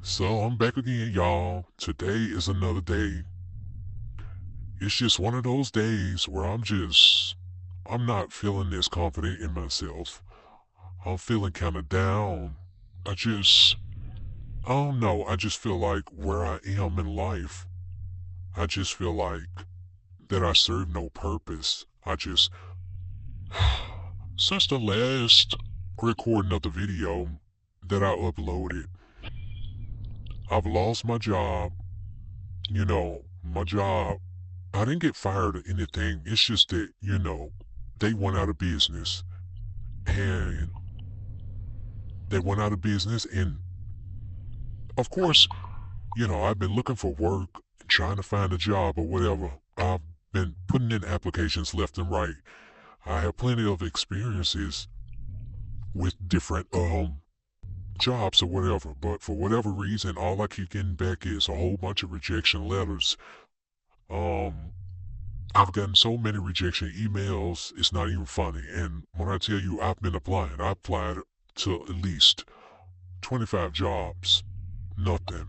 So I'm back again, y'all. Today is another day. It's just one of those days where I'm not feeling as confident in myself. I'm feeling kind of down. I just, I don't know. I just feel like where I am in life, I just feel like that I serve no purpose. Since the last recording of the video that I uploaded, I've lost my job. My job, I didn't get fired or anything. It's just that, they went out of business. And they went out of business. And of course, I've been looking for work, trying to find a job or whatever. I've been putting in applications left and right. I have plenty of experiences with different jobs or whatever. But for whatever reason, all I keep getting back is a whole bunch of rejection letters. Um, I've gotten so many rejection emails, it's not even funny. And when I tell you I've been applying, I applied to at least 25 jobs. Nothing.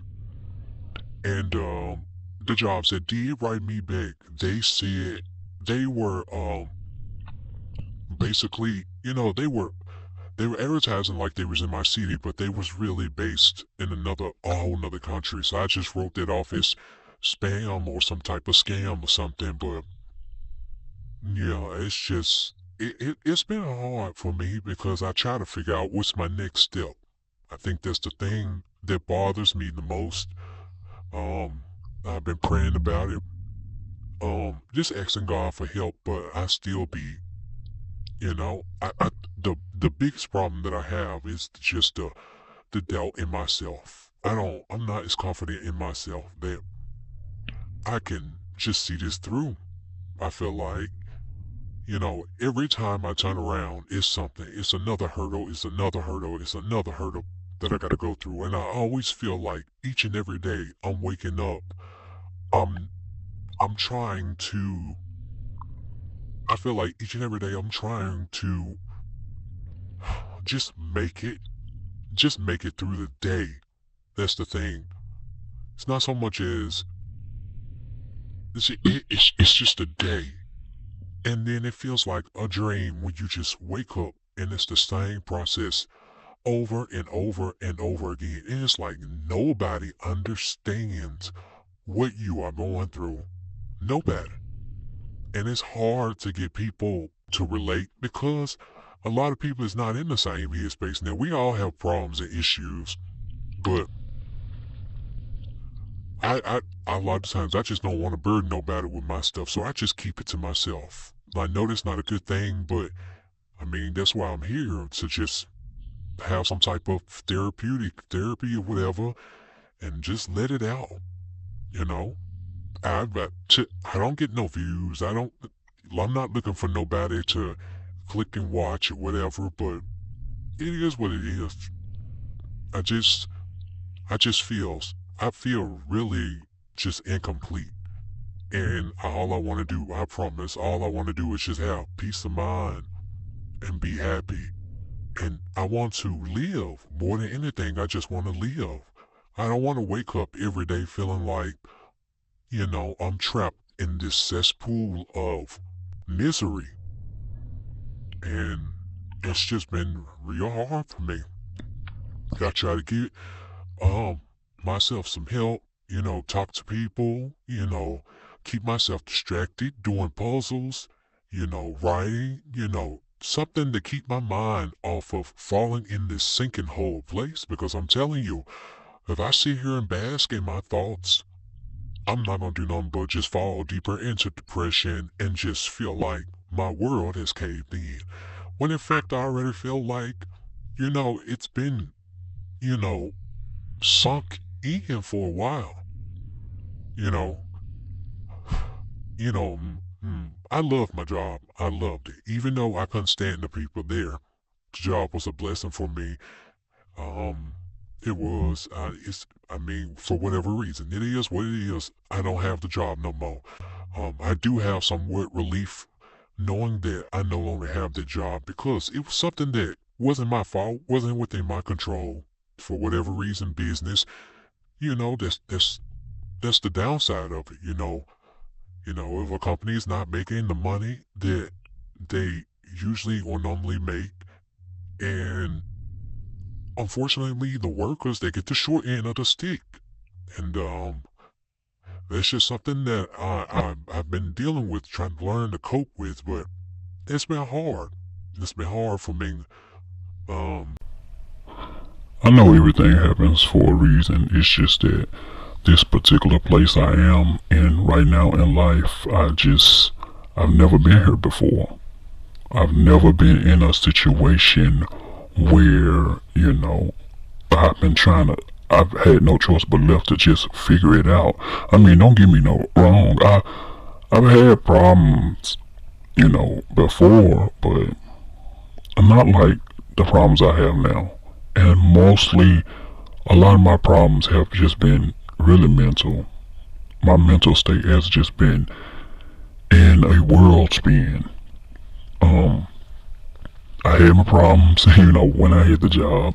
And the jobs that did write me back, they said they were basically, they were advertising like they was in my city, but they was really based in a whole nother country. So I just wrote that off as spam or some type of scam or something. But yeah, it's been hard for me because I try to figure out what's my next step. I think that's the thing that bothers me the most. Um, I've been praying about it. Just asking God for help, but I still be, the biggest problem that I have is just the doubt in myself. I'm not as confident in myself that I can just see this through. I feel like, every time I turn around, it's something. It's another hurdle. It's another hurdle. It's another hurdle that I got to go through. And I always feel like each and every day I'm waking up, I'm, I'm trying to, I feel like each and every day I'm trying to just make it, just make it through the day. That's the thing. It's not so much as, it's just a day. And then it feels like a dream when you just wake up and it's the same process over and over and over again. And it's like nobody understands what you are going through. Nobody. And it's hard to get people to relate because a lot of people is not in the same headspace. Now we all have problems and issues, but I a lot of times I just don't want to burden nobody with my stuff, so I just keep it to myself. I know that's not a good thing, but I mean that's why I'm here to just have some type of therapeutic therapy or whatever and just let it out, you know? I don't get no views. I'm not looking for nobody to click and watch or whatever, but it is what it is. I just, I feel really just incomplete. And all I want to do, I promise, all I want to do is just have peace of mind and be happy. And I want to live more than anything. I just want to live. I don't want to wake up every day feeling like, I'm trapped in this cesspool of misery. And it's just been real hard for me. I try to get um myself some help, talk to people, keep myself distracted, doing puzzles, writing, something to keep my mind off of falling in this sinking hole place. Because I'm telling you, if I sit here and bask in my thoughts, I'm not gonna do nothing but just fall deeper into depression and just feel like my world has caved in. When in fact I already feel like, it's been, you know, sunk in for a while. You know, I loved my job. I loved it. Even though I couldn't stand the people there, the job was a blessing for me. Um, it was, I mean, for whatever reason, it is what it is. I don't have the job no more. I do have somewhat relief knowing that I no longer have the job because it was something that wasn't my fault, wasn't within my control. For whatever reason, business, that's the downside of it. If a company is not making the money that they usually or normally make, and unfortunately, the workers, they get the short end of the stick. And that's just something that I've been dealing with, trying to learn to cope with, but it's been hard. It's been hard for me. Um, I know everything happens for a reason. It's just that this particular place I am in right now in life, I've never been here before. I've never been in a situation where, I've had no choice but left to just figure it out. I mean, don't get me no wrong. I've had problems, before, but not like the problems I have now. And mostly, a lot of my problems have just been really mental. My mental state has just been in a world spin. I had my problems, when I hit the job.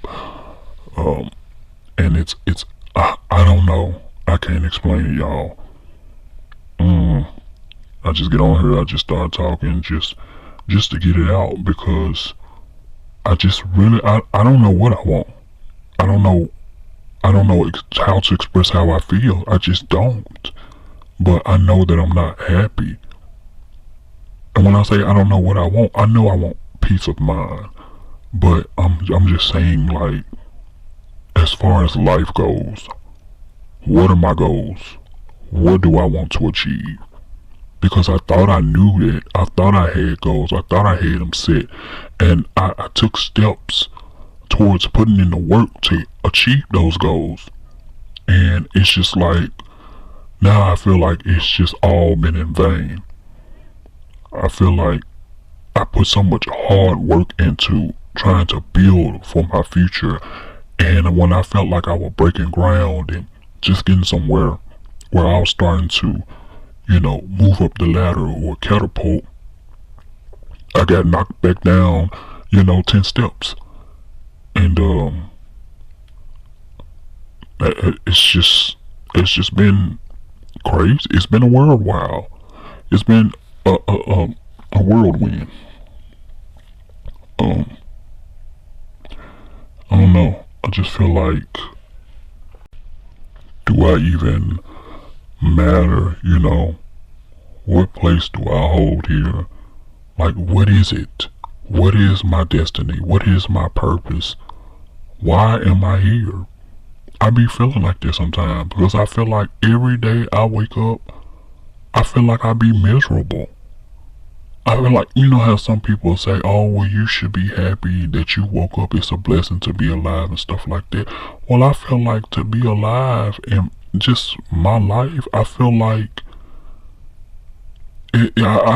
And I don't know. I can't explain it, y'all. I just get on here, I just start talking just to get it out because I don't know what I want. I don't know how to express how I feel. I just don't. But I know that I'm not happy. And when I say I don't know what I want, I know I want peace of mind. But I'm just saying, like, as far as life goes, what are my goals? What do I want to achieve? Because I thought I knew that. I thought I had goals. I thought I had them set. And I took steps towards putting in the work to achieve those goals. And it's just like, now I feel like it's just all been in vain. I feel like I put so much hard work into trying to build for my future. And when I felt like I was breaking ground and just getting somewhere where I was starting to, move up the ladder or catapult, I got knocked back down, 10 steps. And it's just been crazy. It's been a whirlwind. It's been a whirlwind. I don't know. I just feel like, do I even matter, What place do I hold here? Like, what is it? What is my destiny? What is my purpose? Why am I here? I be feeling like this sometimes because I feel like every day I wake up, I feel like I be miserable. I feel like, how some people say, oh, well, you should be happy that you woke up. It's a blessing to be alive and stuff like that. Well, I feel like to be alive and just my life, I feel like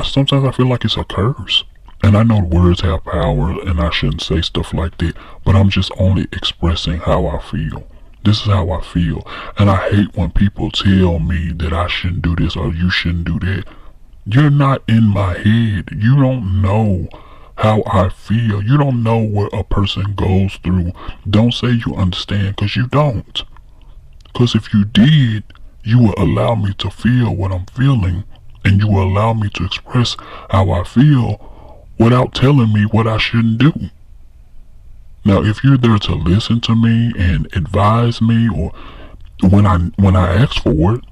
sometimes I feel like it's a curse. And I know words have power and I shouldn't say stuff like that, but I'm just only expressing how I feel. This is how I feel. And I hate when people tell me that I shouldn't do this or you shouldn't do that. You're not in my head. You don't know how I feel. You don't know what a person goes through. Don't say you understand, because you don't. Because if you did, you would allow me to feel what I'm feeling, and you will allow me to express how I feel without telling me what I shouldn't do. Now, if you're there to listen to me and advise me, or when I ask for it,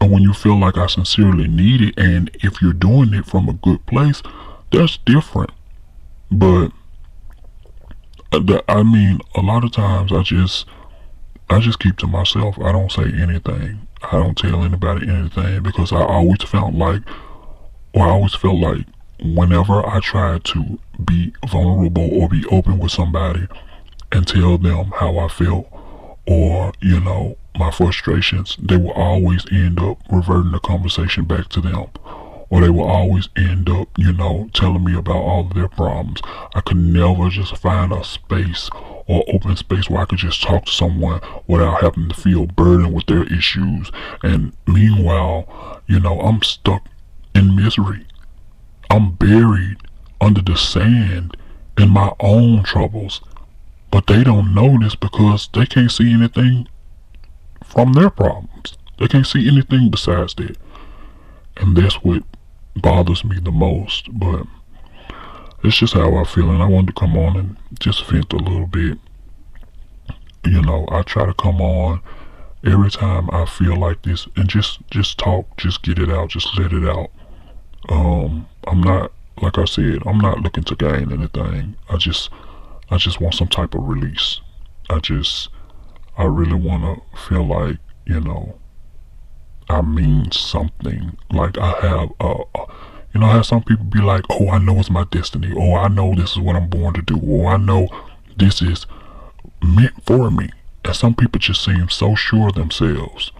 or when you feel like I sincerely need it, and if you're doing it from a good place, that's different. But a lot of times I just keep to myself. I don't say anything. I don't tell anybody anything because I always felt like whenever I tried to be vulnerable or be open with somebody and tell them how I felt or, my frustrations, they will always end up reverting the conversation back to them. Or they will always end up, telling me about all of their problems. I could never just find a space or open space where I could just talk to someone without having to feel burdened with their issues. And meanwhile, I'm stuck in misery. I'm buried under the sand in my own troubles. But they don't know this because they can't see anything from their problems. They can't see anything besides that. And that's what bothers me the most. But it's just how I feel, and I wanted to come on and just vent a little bit. You know, I try to come on every time I feel like this and just talk, just get it out, just let it out. I'm not, like I said, I'm not looking to gain anything. I just want some type of release. I really want to feel like, you know, I mean something. Like I have, you know how some people be like, oh, I know it's my destiny. Oh, I know this is what I'm born to do. Oh, I know this is meant for me. And some people just seem so sure of themselves.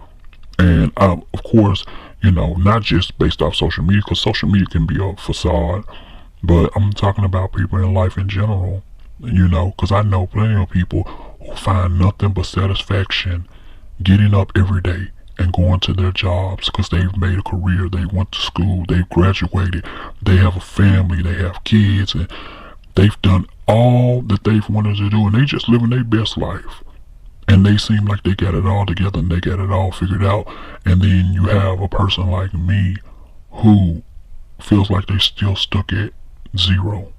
And of course, you know, not just based off social media, because social media can be a facade, but I'm talking about people in life in general, you know, because I know plenty of people who find nothing but satisfaction getting up every day and going to their jobs because they've made a career, they went to school, they've graduated, they have a family, they have kids, and they've done all that they've wanted to do, and they just living their best life. And they seem like they got it all together and they got it all figured out. And then you have a person like me who feels like they still stuck at zero.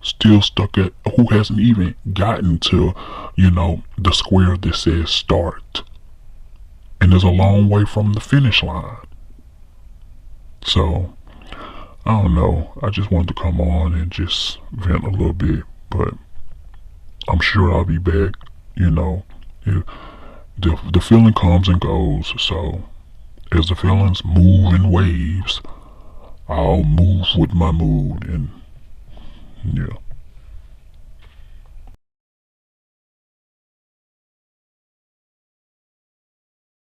Still stuck at, who hasn't even gotten to, you know, the square that says start. And there's a long way from the finish line. So, I don't know. I just wanted to come on and just vent a little bit. But I'm sure I'll be back. You know, the feeling comes and goes. So, as the feelings move in waves, I'll move with my mood. And, yeah.